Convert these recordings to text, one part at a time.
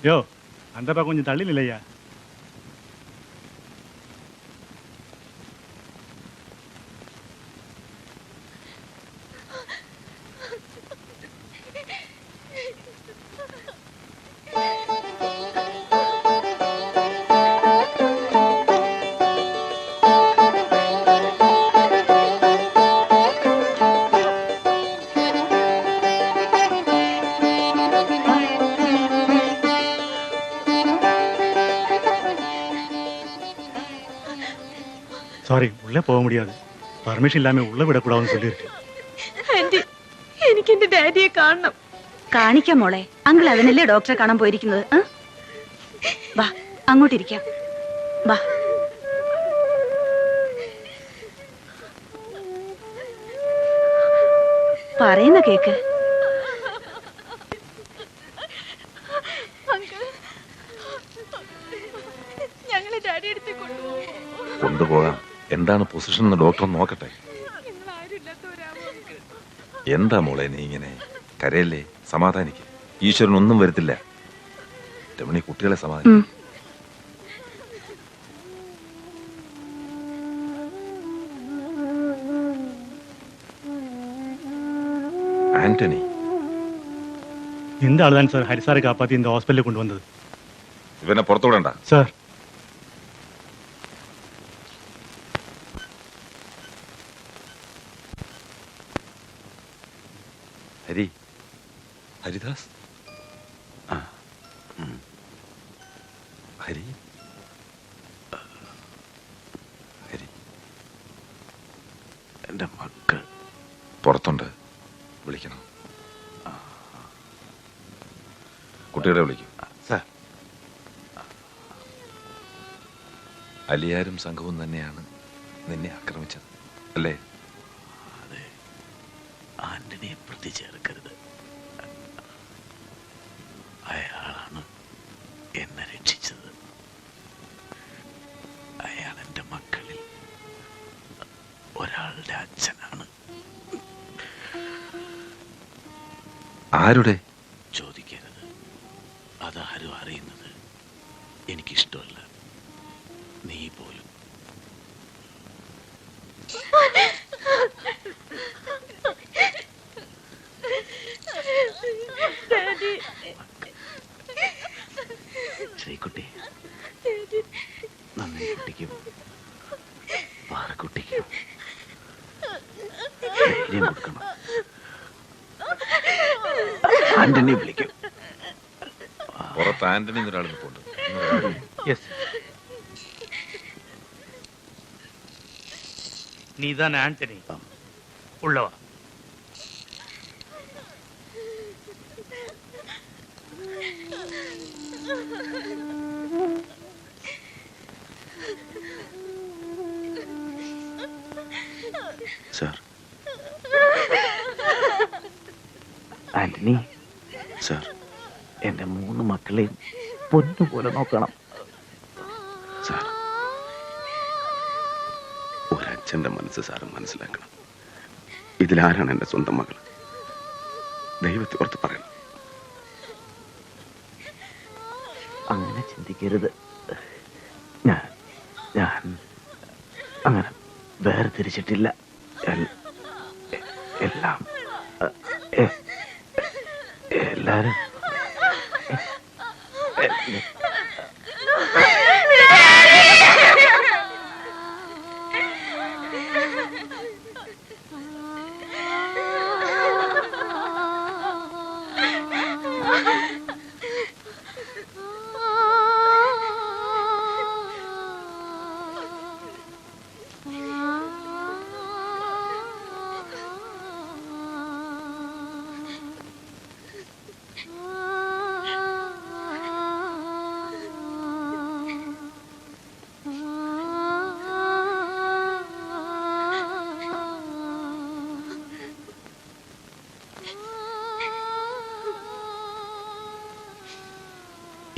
யோ அந்த பக்கம் கொஞ்சம் தள்ளி இல்லையா? சாரி, உள்ளே போக முடியாது. பர்மிஷன் இல்லாம உள்ள விடக்கூடாதுன்னு சொல்லியிருக்கு. ആന്റി, എനിക്ക് എന്റെ ഡാഡിയെ കാണണം. കാണിക്കാം മോളെ. അങ്കിൾ അതിനല്ലേ ഡോക്ടറെ കാണാൻ പോയിരിക്കുന്നത്. വാ, അങ്ങോട്ടിരിക്കാം. വാ. പറയുന്ന കേക്ക്. ഞങ്ങളെ ഡാഡി അടുത്ത് കൊണ്ടുപോകാം. എന്താണ് പൊസിഷൻ എന്ന് ഡോക്ടർ നോക്കട്ടെ. എന്താ മോളെ നീ ഇങ്ങനെ കരയല്ലേ? സമാധാനിക്ക്. ഈശ്വരൻ ഒന്നും വരുത്തില്ല. രമണി, കുട്ടികളെ സമാധാനിക്കും. ആന്റണി, இந்த ஆள் தான் சார் ஹரிசாரை காப்பாத்தி இந்த ஹாஸ்பிட்டலுக்கு கொண்டு வந்தது. ഇവനെ പുറത്തു വിടണ്ട சார். ഹരി, ഹരിദാസ്, ഹരി, ഹരി, എന്റെ മക്കൾ പുറത്തുണ്ട്. വിളിക്കണം. കുട്ടികളെ വിളിക്കും. സാർ, അലിയാരും സംഘവും തന്നെയാണ് നിന്നെ ആക്രമിച്ചത് അല്ലേ? അതെ. ആന്റണിയെ പ്രതി ചേർക്കരുത്. അയാളാണ് എന്നെ രക്ഷിച്ചത്. അയാൾ എൻ്റെ മക്കളിൽ ഒരാളുടെ അച്ഛനാണ്. ആരുടെ? ചോദിക്കരുത്. അതാരും അറിയുന്നത് എനിക്കിഷ്ടമല്ല. നീ പോലും. ശ്രീകുട്ടി, നന്ദി കുട്ടിക്കും പാറക്കുട്ടിക്കും ധൈര്യം കൊടുക്കണം. ആന്റണി വിളിക്കും. പുറത്ത് ആന്റണി എന്നൊരാൾ നിൽപ്പുണ്ട്. எஸ். நீதான் ஆண்டனி. உள்ளவா. സാർ, ആന്റണി സാർ, എൻ്റെ 3 മക്കളെയും പൊന്നുപോലെ നോക്കണം സാർ. ഒരച്ഛൻ്റെ മനസ്സ് സാറ് മനസ്സിലാക്കണം. ഇതിലാരാണ് എൻ്റെ സ്വന്തം മകൾ? ദൈവത്തെ ഓർത്ത് പറയണം. അങ്ങനെ ചിന്തിക്കരുത്. ഞാൻ അങ്ങനെ വേർതിരിച്ചിട്ടില്ല. എല്ലാം എല്ലാരും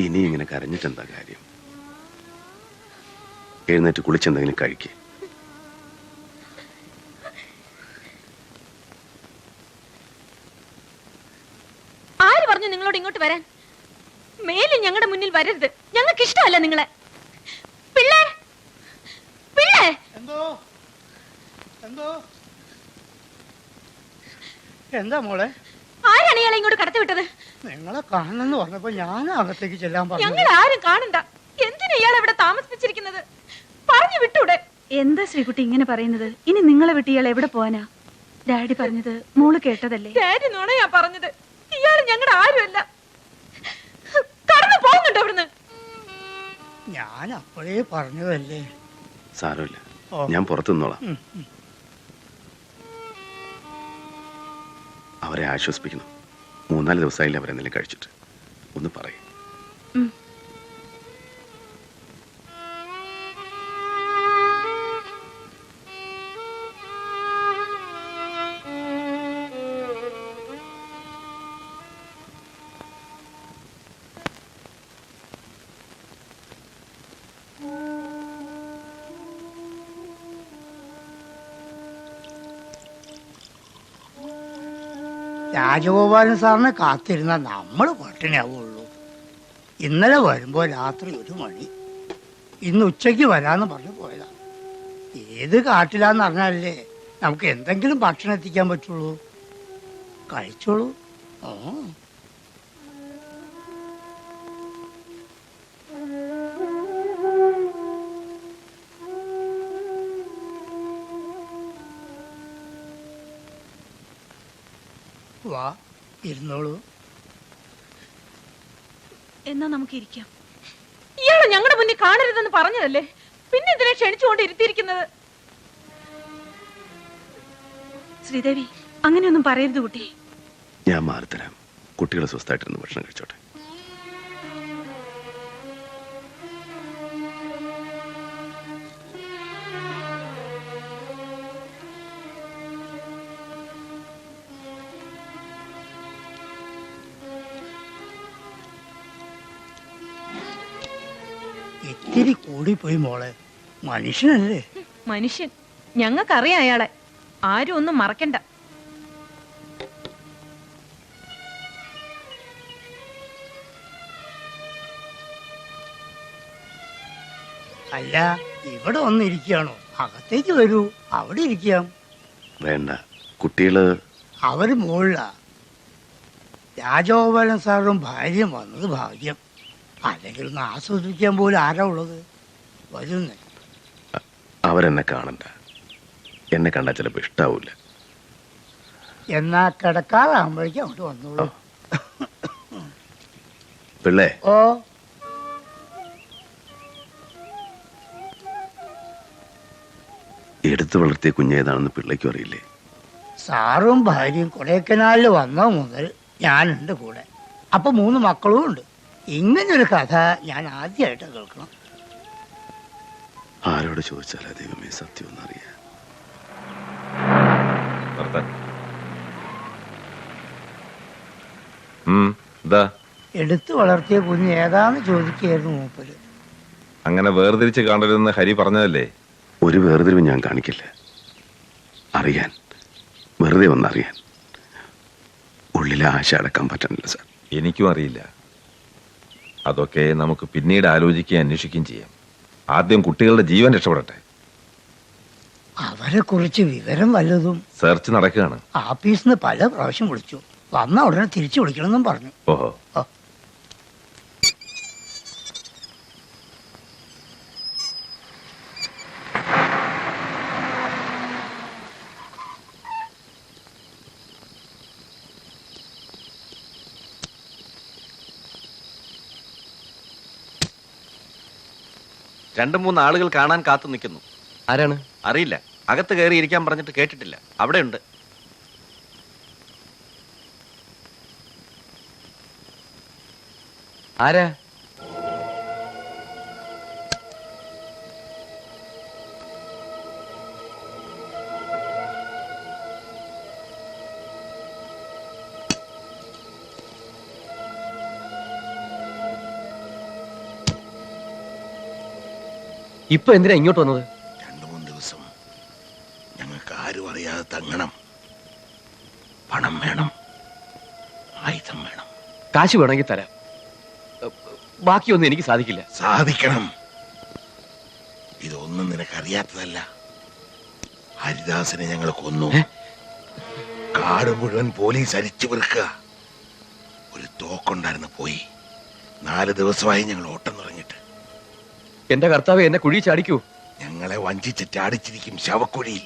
ഇനി ഇങ്ങനെ കരഞ്ഞിട്ടെന്താ കാര്യം? എഴുന്നേറ്റ് കുളിച്ചെന്തെങ്കിലും കഴിക്കേ. ആര് പറഞ്ഞു നിങ്ങളോട് ഇങ്ങോട്ട് വരാൻ? മേലെ ഞങ്ങളുടെ മുന്നിൽ വരരുത്. ഞങ്ങൾക്ക് ഇഷ്ടമല്ല നിങ്ങളെ. പിള്ളേ പിള്ളേ എന്തോ എന്തോ എന്താ മോളെ? ആരാണ് ഇയാളെ ഇങ്ങോട്ട് കടത്തി വിട്ടത്? നിങ്ങളെ കാണണമെന്ന് പറഞ്ഞപ്പോ ഞാൻ അകത്തേക്ക് ചെല്ലാൻ പറഞ്ഞു. ഞങ്ങൾ ആരും കാണണ്ട. എന്തിനാ ഇയാൾ ഇവിടെ താമസിപ്പിച്ചിരിക്കുന്നത്? പറഞ്ഞു വിട്ടൂടെ? എന്താ ശ്രീകുട്ടി ഇങ്ങനെ പറയുന്നത്? ഇനി നിങ്ങളെ വിട്ട് ഇയാൾ എവിടെ പോവാനാ? ഡാഡി പറഞ്ഞത് മോള് കേട്ടതല്ലേ? ഡാഡി നുണയാ പറഞ്ഞത്. ഇയാള് ഞങ്ങളുടെ ആരുമല്ല. കടന്നു പോകുന്നുണ്ടോ അവിടുന്ന്? ഞാൻ അപ്പോഴേ പറഞ്ഞതല്ലേ. സാരമില്ല, ഓ. ഞാൻ പുറത്തു നിന്നോളാം. ഉം, ഉം. അവരെ ആശ്വസിപ്പിക്കണം. 3-4 ദിവസമായില്ല അവരെന്തെങ്കിലും കഴിച്ചിട്ട്. ഒന്ന് പറയും. രാജഗോപാലൻ സാറിനെ കാത്തിരുന്ന നമ്മൾ പട്ടിണിയാവുള്ളൂ. ഇന്നലെ വരുമ്പോ രാത്രി 1 മണി, ഇന്ന് ഉച്ചയ്ക്ക് വരാന്ന് പറഞ്ഞു പോയതാ. ഏത് കാട്ടിലാന്ന് അറിഞ്ഞാലേ നമുക്ക് എന്തെങ്കിലും ഭക്ഷണം എത്തിക്കാൻ പറ്റുള്ളൂ. കഴിച്ചോളൂ. ഓ വാ, ഇരുന്നോളൂ. എന്നാ നമുക്ക് ഇരിക്കാം. ഇയാളെ ഞങ്ങളുടെ മുന്നിൽ കാണരുതെന്ന് പറഞ്ഞതല്ലേ, പിന്നെ ഇതിനെ ക്ഷണിച്ചുകൊണ്ട് ഇരുത്തിയിരിക്കുന്നത്? ശ്രീദേവി, അങ്ങനെയൊന്നും പറയരുത് കുട്ടി. ഞാൻ മാറിത്തരാം. കുട്ടികളെ സ്വസ്ഥമായിട്ടിരുന്ന് ഭക്ഷണം കഴിച്ചോട്ടെ. ഇത്തിരി കൂടിപ്പോയി മോളെ. മനുഷ്യനല്ലേ. മനുഷ്യൻ. ഞങ്ങൾക്കറിയാം അയാളെ. ആരും ഒന്നും മറക്കണ്ട. അല്ല, ഇവിടെ വന്നിരിക്കുകയാണോ? അകത്തേക്ക് വരൂ, അവിടെ ഇരിക്കാം. വേണ്ട, കുട്ടികള് അവര് മുകളിലാ. രാജഗോപാലൻ സാറും ഭാര്യയും വന്നത് ഭാഗ്യം. അല്ലെങ്കിൽ ഒന്ന് ആസ്വദിക്കാൻ പോലും ആരാ ഉള്ളത്? വരുന്നേ. അവരെന്നെ കാണണ്ട. എന്നെ കണ്ടാൽ ചിലപ്പോൾ ഇഷ്ടാവൂല. എന്നാ കിടക്കാറാകുമ്പോഴേക്കും അങ്ങോട്ട് വന്നോളൂ. പിള്ളേ, ഓ, എടുത്തു വളർത്തിയ കുഞ്ഞേതാണെന്ന് പിള്ളേക്കും അറിയില്ലേ? സാറും ഭാര്യയും കൊടൈക്കനാലിൽ വന്ന മുതൽ ഞാനുണ്ട് കൂടെ. അപ്പൊ 3 മക്കളും ഉണ്ട്. ഇങ്ങനൊരു കഥ ഞാൻ ആദ്യമായിട്ട് കേൾക്കണം. ആരോട് ചോദിച്ചാലാ ദൈവമേ സത്യം ഒന്നറിയാം. എടുത്തു വളർത്തിയ കുഞ്ഞ് ഏതാന്ന് ചോദിക്കുകയായിരുന്നു മൂപ്പര്. അങ്ങനെ വേർതിരിച്ച് കാണരുതെന്ന് ഹരി പറഞ്ഞതല്ലേ? ഒരു വേർതിരിവ് ഞാൻ കാണിക്കില്ല. അറിയാൻ, വെറുതെ ഒന്നറിയാൻ. ഉള്ളിലെ ആശ അടക്കാൻ പറ്റണില്ല സാർ. എനിക്കും അറിയില്ല. അതൊക്കെ നമുക്ക് പിന്നീട് ആലോചിക്കുകയും അന്വേഷിക്കുകയും ചെയ്യാം. ആദ്യം കുട്ടികളുടെ ജീവൻ രക്ഷപ്പെടട്ടെ. അവരെ കുറിച്ച് വിവരം വല്ലതും? സെർച്ച് നടക്കുകയാണ്. ആഫീസിൽ നിന്ന് പല പ്രാവശ്യം വിളിച്ചു. വന്ന ഉടനെ തിരിച്ചു വിളിക്കണമെന്നും പറഞ്ഞു. ഓഹോ. ഓ. രണ്ട് മൂന്ന് ആളുകൾ കാണാൻ കാത്തു നിൽക്കുന്നു. ആരാണ്? അറിയില്ല. അകത്ത് കയറി ഇരിക്കാൻ പറഞ്ഞിട്ട് കേട്ടിട്ടില്ല. അവിടെ ഉണ്ട്. ആരാ? ഇപ്പൊ എന്തിനാ ഇങ്ങോട്ട് വന്നത്? 2-3 ദിവസം ഞങ്ങൾക്ക് ആരും അറിയാതെ തങ്ങണം. പണം വേണം, ആയുധം വേണം. കാശ് വേണമെങ്കിൽ തരാം. ബാക്കിയൊന്നും എനിക്ക് സാധിക്കില്ല. സാധിക്കണം. ഇതൊന്നും നിനക്കറിയാത്തതല്ല. ഹരിദാസിനെ ഞങ്ങൾ കൊന്നു. കാട് മുഴുവൻ പോലീസ് അരിച്ചു പെറുക്കുക. ഒരു തോക്കുണ്ടായിരുന്നു പോയി. 4 ദിവസമായി ഞങ്ങൾ ഓട്ടം തുടങ്ങിയിട്ട്. എന്റെ കർത്താവ് എന്നെ കുഴി ചാടിക്കൂ. ഞങ്ങളെ വഞ്ചിച്ചിട്ട് അടിച്ചിരിക്കും ശവക്കുഴിയിൽ.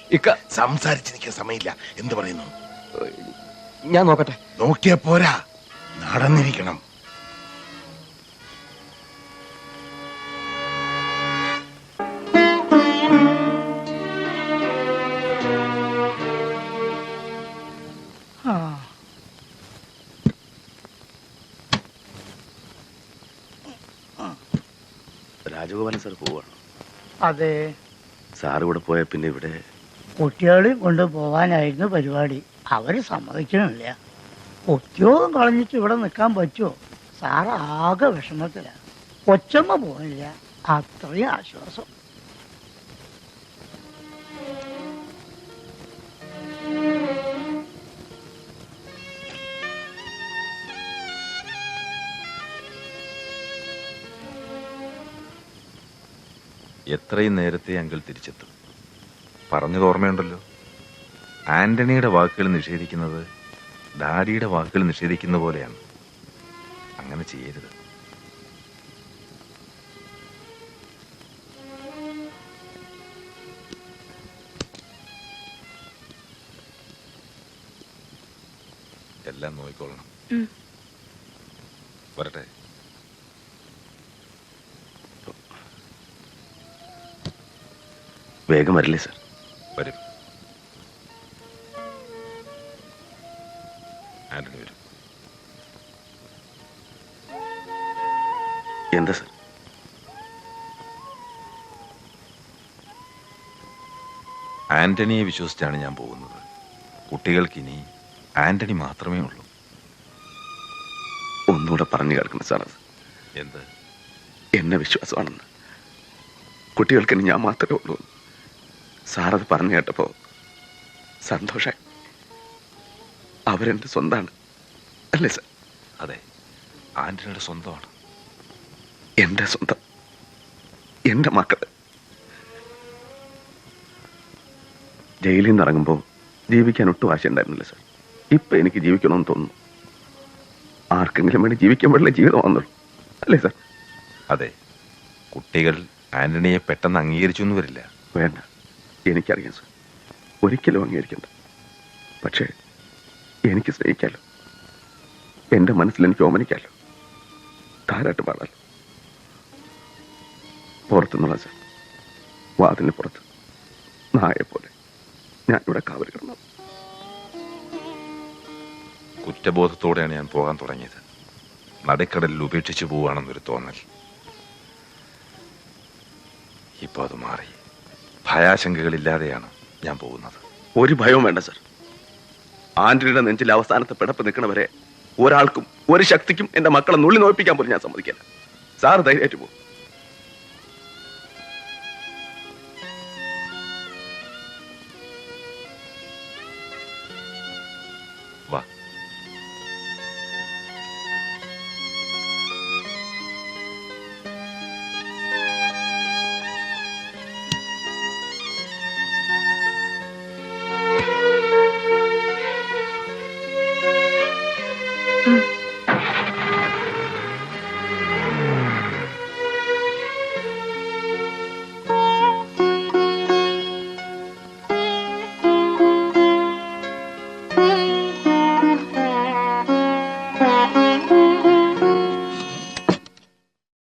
സംസാരിച്ചിരിക്കാൻ സമയമില്ല. എന്ത് പറയുന്നു? ഞാൻ നോക്കട്ടെ. നോക്കിയാ പോരാ, നടന്നിരിക്കണം. രാജഗോപാലൻ സാർ പോവാണ്. അതെ, സാർ ഇവിടെ പോയ പിന്നെ ഇവിടെ കുട്ടികളെ കൊണ്ടുപോകാനായിരുന്നു പരിപാടി. അവര് സമ്മതിക്കണില്ല. ഉദ്യോഗം കളഞ്ഞിട്ട് ഇവിടെ നിൽക്കാൻ പറ്റുമോ? സാറ് ആകെ വിഷമത്തില. കൊച്ചമ്മ പോണില്ല, അത്രയും ആശ്വാസം. എത്രയും നേരത്തെ അങ്കിൾ തിരിച്ചെത്തും. പറഞ്ഞത് ഓർമ്മയുണ്ടല്ലോ, ആന്റണിയുടെ വാക്കുകൾ നിഷേധിക്കുന്നത് ഡാഡിയുടെ വാക്കുകൾ നിഷേധിക്കുന്ന പോലെയാണ്. അങ്ങനെ ചെയ്യരുത്. എല്ലാം നോക്കിക്കൊള്ളണം. വരട്ടെ. വേഗം വരില്ലേ സാർ? വരും. ആന്റണി വരും. എന്താ സാർ? ആന്റണിയെ വിശ്വസിച്ചാണ് ഞാൻ പോകുന്നത്. കുട്ടികൾക്കിനി ആന്റണി മാത്രമേ ഉള്ളൂ. ഒന്നുകൂടെ പറഞ്ഞു കേൾക്കണം സാർ. അത് എന്ത്? എന്നെ വിശ്വാസമാണെന്ന്. കുട്ടികൾക്കിനി ഞാൻ മാത്രമേ ഉള്ളൂ. സാറത് പറഞ്ഞു കേട്ടപ്പോ സന്തോഷായി. അവരെന്റെ സ്വന്തമാണ് അല്ലേ സാർ? അതെ, ആന്റണിയുടെ സ്വന്തമാണ്. എന്റെ സ്വന്തം, എന്റെ മക്കള്. ജയിലിൽ നിന്ന് ഇറങ്ങുമ്പോൾ ജീവിക്കാൻ ഒട്ടും ആശയുണ്ടായിരുന്നില്ല സാർ. ഇപ്പൊ എനിക്ക് ജീവിക്കണമെന്ന് തോന്നുന്നു. ആർക്കെങ്കിലും വേണ്ടി ജീവിക്കാൻ പാടില്ല ജീവിതം വന്നുള്ളൂ അല്ലേ സാർ? അതെ, കുട്ടികൾ ആന്റണിയെ പെട്ടെന്ന് അംഗീകരിച്ചു എന്ന് വരില്ല. വേണ്ട, എനിക്കറിയാം സാർ. ഒരിക്കലും അംഗീകരിക്കണ്ട. പക്ഷേ എനിക്ക് സ്നേഹിക്കാലോ. എന്റെ മനസ്സിൽ എനിക്ക് ഓമനിക്കാലോ. താരാട്ട് പാടാലോ. പുറത്തുനിന്നുള്ള സാർ, വാതിലിന് പുറത്ത് നായെപ്പോലെ ഞാനിവിടെ കാവൽ കിടന്നു. കുറ്റബോധത്തോടെയാണ് ഞാൻ പോകാൻ തുടങ്ങിയത്. നടുക്കടലിൽ ഉപേക്ഷിച്ചു പോവുകയാണെന്നൊരു തോന്നൽ. ഇപ്പൊ അത് മാറി. ഭയാശങ്കകളില്ലാതെയാണ് ഞാൻ പോകുന്നത്. ഒരു ഭയവും വേണ്ട സാർ. ആന്റണിയുടെ നെഞ്ചിൽ അവസാനത്തെ പിടപ്പ് നിൽക്കണവരെ ഒരാൾക്കും ഒരു ശക്തിക്കും എന്റെ മക്കളെ നുള്ളി നോയിപ്പിക്കാൻ പോലും ഞാൻ സമ്മതിക്കില്ല. സാർ ധൈര്യമായിട്ട് പോകും. വാ. ഉം.